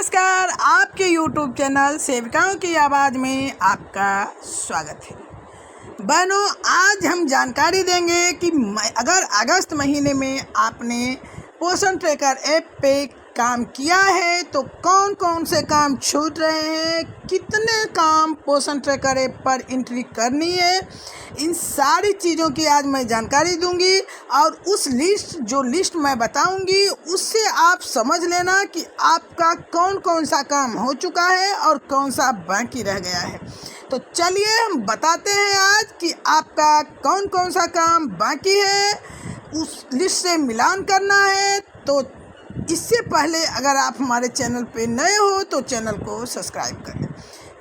नमस्कार, आपके YouTube channel सेविकाओं की आवाज़ में आपका स्वागत है। बहनों, आज हम जानकारी देंगे कि अगर अगस्त महीने में आपने पोषण ट्रैकर ऐप पे काम किया है तो कौन कौन से काम छूट रहे हैं, कितने काम पोषण ट्रैकर ऐप पर एंट्री करनी है, इन सारी चीज़ों की आज मैं जानकारी दूंगी। और उस लिस्ट मैं बताऊंगी उससे आप समझ लेना कि आपका कौन कौन सा काम हो चुका है और कौन सा बाकी रह गया है। तो चलिए हम बताते हैं आज कि आपका कौन कौन सा काम बाकी है, उस लिस्ट से मिलान करना है। तो इससे पहले अगर आप हमारे चैनल पे नए हो तो चैनल को सब्सक्राइब कर लें।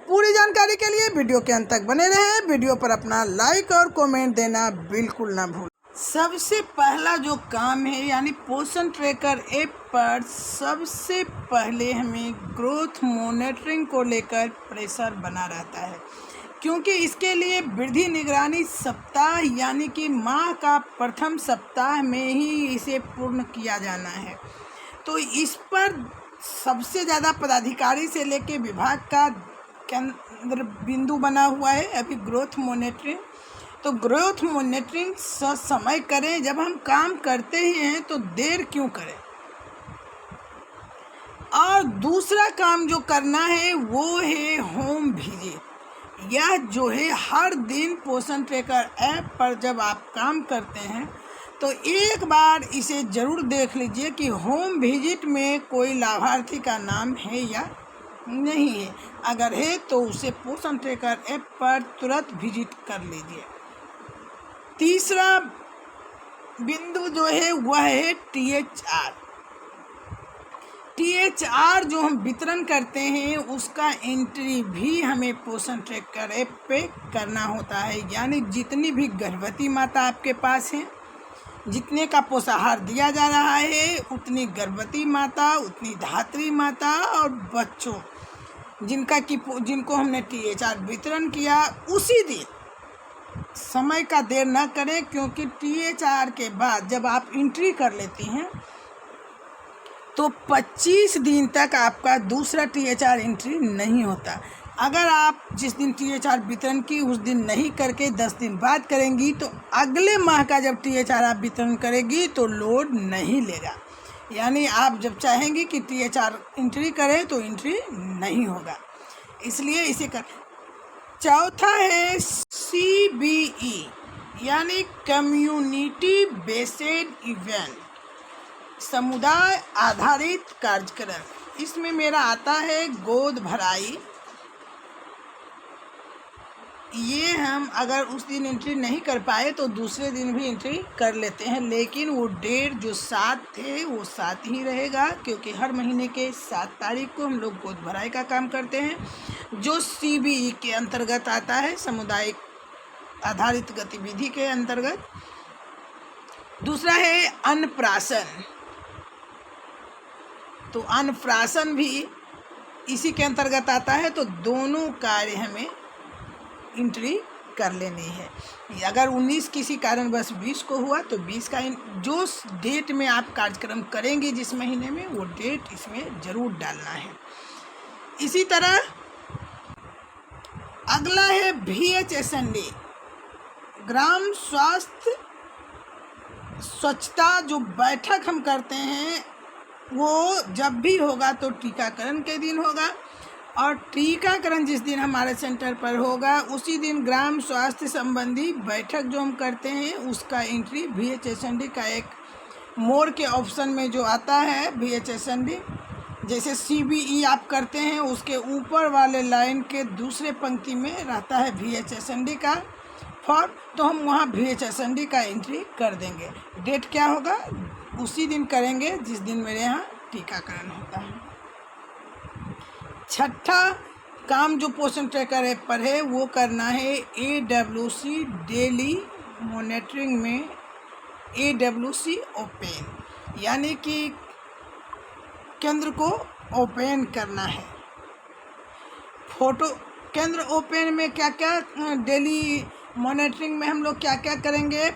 पूरी जानकारी के लिए वीडियो के अंत तक बने रहें। वीडियो पर अपना लाइक और कमेंट देना बिल्कुल ना भूलें। सबसे पहला जो काम है यानी पोषण ट्रैकर ऐप पर सबसे पहले हमें ग्रोथ मॉनिटरिंग को लेकर प्रेशर बना रहता है, क्योंकि इसके लिए वृद्धि निगरानी सप्ताह यानी कि माह का प्रथम सप्ताह में ही इसे पूर्ण किया जाना है। तो इस पर सबसे ज़्यादा पदाधिकारी से लेके विभाग का केंद्र बिंदु बना हुआ है अभी ग्रोथ मॉनिटरिंग। तो ग्रोथ मॉनिटरिंग समय करें, जब हम काम करते हैं तो देर क्यों करें। और दूसरा काम जो करना है वो है होम विजिट। यह जो है हर दिन पोषण ट्रैकर ऐप पर जब आप काम करते हैं तो एक बार इसे ज़रूर देख लीजिए कि होम विजिट में कोई लाभार्थी का नाम है या नहीं है। अगर है तो उसे पोषण ट्रैकर ऐप पर तुरंत विजिट कर लीजिए। तीसरा बिंदु जो है वह है टीएचआर जो हम वितरण करते हैं उसका एंट्री भी हमें पोषण ट्रैकर ऐप पे करना होता है। यानी जितनी भी गर्भवती माता आपके पास है, जितने का पोषाहार दिया जा रहा है, उतनी गर्भवती माता, उतनी धात्री माता और बच्चों जिनको हमने टीएचआर वितरण किया उसी दिन समय का देर न करें, क्योंकि टीएचआर के बाद जब आप एंट्री कर लेती हैं तो 25 दिन तक आपका दूसरा टीएचआर एंट्री नहीं होता। अगर आप जिस दिन टीएचआर वितरण की उस दिन नहीं करके 10 दिन बाद करेंगी तो अगले माह का जब टीएचआर आप वितरण करेगी तो लोड नहीं लेगा। यानी आप जब चाहेंगी कि टीएचआर एंट्री करें तो एंट्री नहीं होगा, इसलिए इसे कर। चौथा है CBE यानी कम्युनिटी बेस्ड इवेंट, समुदाय आधारित कार्यक्रम। इसमें मेरा आता है गोद भराई। ये हम अगर उस दिन एंट्री नहीं कर पाए तो दूसरे दिन भी एंट्री कर लेते हैं, लेकिन वो डेट जो 7 थे वो 7 ही रहेगा, क्योंकि हर महीने के 7 तारीख को हम लोग गोद भराई का काम करते हैं जो CBE के अंतर्गत आता है, सामुदायिक आधारित गतिविधि के अंतर्गत। दूसरा है अन्नप्राशन। तो अन्नप्राशन भी इसी के अंतर्गत आता है। तो दोनों कार्य हमें एंट्री कर लेनी है। अगर 19 किसी कारणवश 20 को हुआ तो 20 का जो डेट में आप कार्यक्रम करेंगे जिस महीने में, वो डेट इसमें ज़रूर डालना है। इसी तरह अगला है VHSND, ग्राम स्वास्थ्य स्वच्छता जो बैठक हम करते हैं वो जब भी होगा तो टीकाकरण के दिन होगा, और टीकाकरण जिस दिन हमारे सेंटर पर होगा उसी दिन ग्राम स्वास्थ्य संबंधी बैठक जो हम करते हैं उसका एंट्री VHSND का एक मोर के ऑप्शन में जो आता है VHSND, जैसे CBE आप करते हैं उसके ऊपर वाले लाइन के दूसरे पंक्ति में रहता है VHSND का फॉर्म, तो हम वहाँ VHSND का एंट्री कर देंगे। डेट क्या होगा उसी दिन करेंगे जिस दिन मेरे यहाँ टीकाकरण होता है। छठा काम जो पोषण ट्रैकर ऐप पर है वो करना है AWC डेली मॉनिटरिंग में AWC ओपन, यानी कि केंद्र को ओपन करना है। फोटो केंद्र ओपन में क्या क्या डेली मॉनिटरिंग में हम लोग क्या क्या करेंगे,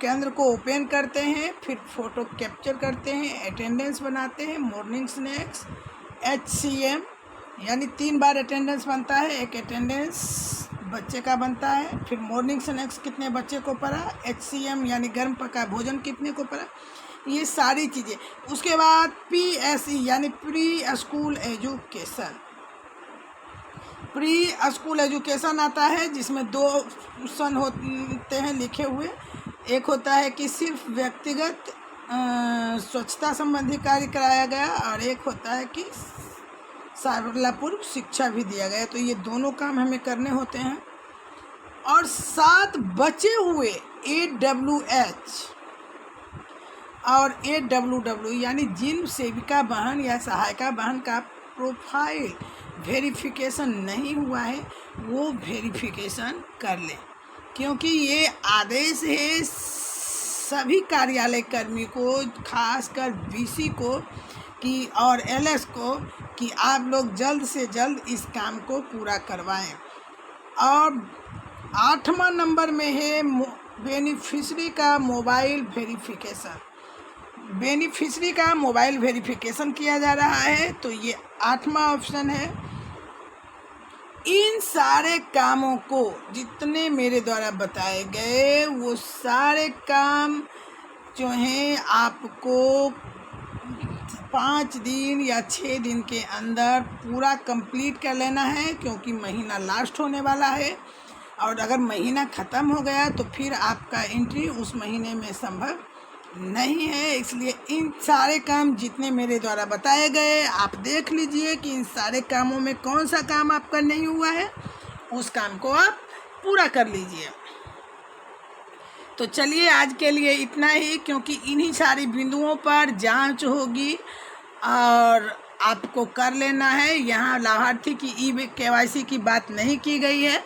केंद्र को ओपन करते हैं, फिर फ़ोटो कैप्चर करते हैं, अटेंडेंस बनाते हैं, मॉर्निंग स्नैक्स HCM यानी 3 बार अटेंडेंस बनता है, एक अटेंडेंस बच्चे का बनता है। फिर मॉर्निंग स्नैक्स कितने बच्चे को पड़ा, HCM यानी गर्म पका भोजन कितने को पड़ा, ये सारी चीज़ें। उसके बाद PSE यानी pre school education. Pre school education आता है जिसमें 2 ऑप्शन होते हैं लिखे हुए। एक होता है कि सिर्फ व्यक्तिगत स्वच्छता संबंधी कार्य कराया गया और एक होता है कि साफल्यपूर्व शिक्षा भी दिया गया। तो ये दोनों काम हमें करने होते हैं। और 7 बचे हुए AWH और AWW यानी जिन सेविका बहन या सहायिका बहन का प्रोफाइल वेरिफिकेशन नहीं हुआ है वो वेरिफिकेशन कर लें, क्योंकि ये आदेश है सभी कार्यालय कर्मी को, खासकर BC को कि और LS को कि आप लोग जल्द से जल्द इस काम को पूरा करवाएं। और 8वां नंबर में है बेनिफिशरी का मोबाइल वेरिफिकेशन। बेनिफिशरी का मोबाइल वेरिफिकेशन किया जा रहा है, तो ये 8वां ऑप्शन है। इन सारे कामों को जितने मेरे द्वारा बताए गए वो सारे काम जो हैं आपको 5 दिन या 6 दिन के अंदर पूरा कंप्लीट कर लेना है, क्योंकि महीना लास्ट होने वाला है। और अगर महीना ख़त्म हो गया तो फिर आपका एंट्री उस महीने में संभव नहीं है। इसलिए इन सारे काम जितने मेरे द्वारा बताए गए आप देख लीजिए कि इन सारे कामों में कौन सा काम आपका नहीं हुआ है, उस काम को आप पूरा कर लीजिए। तो चलिए आज के लिए इतना ही, क्योंकि इन्हीं सारी बिंदुओं पर जांच होगी और आपको कर लेना है। यहाँ लाभार्थी की KYC की बात नहीं की गई है।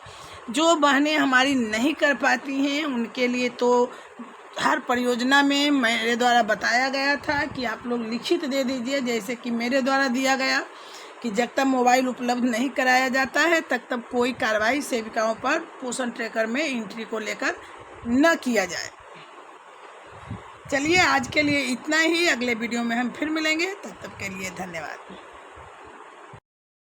जो बहनें हमारी नहीं कर पाती हैं उनके लिए तो हर परियोजना में मेरे द्वारा बताया गया था कि आप लोग लिखित दे दीजिए, जैसे कि मेरे द्वारा दिया गया कि जब तक मोबाइल उपलब्ध नहीं कराया जाता है तब कोई कार्रवाई सेविकाओं पर पोषण ट्रैकर में एंट्री को लेकर न किया जाए। चलिए आज के लिए इतना ही, अगले वीडियो में हम फिर मिलेंगे, तब तक के लिए धन्यवाद।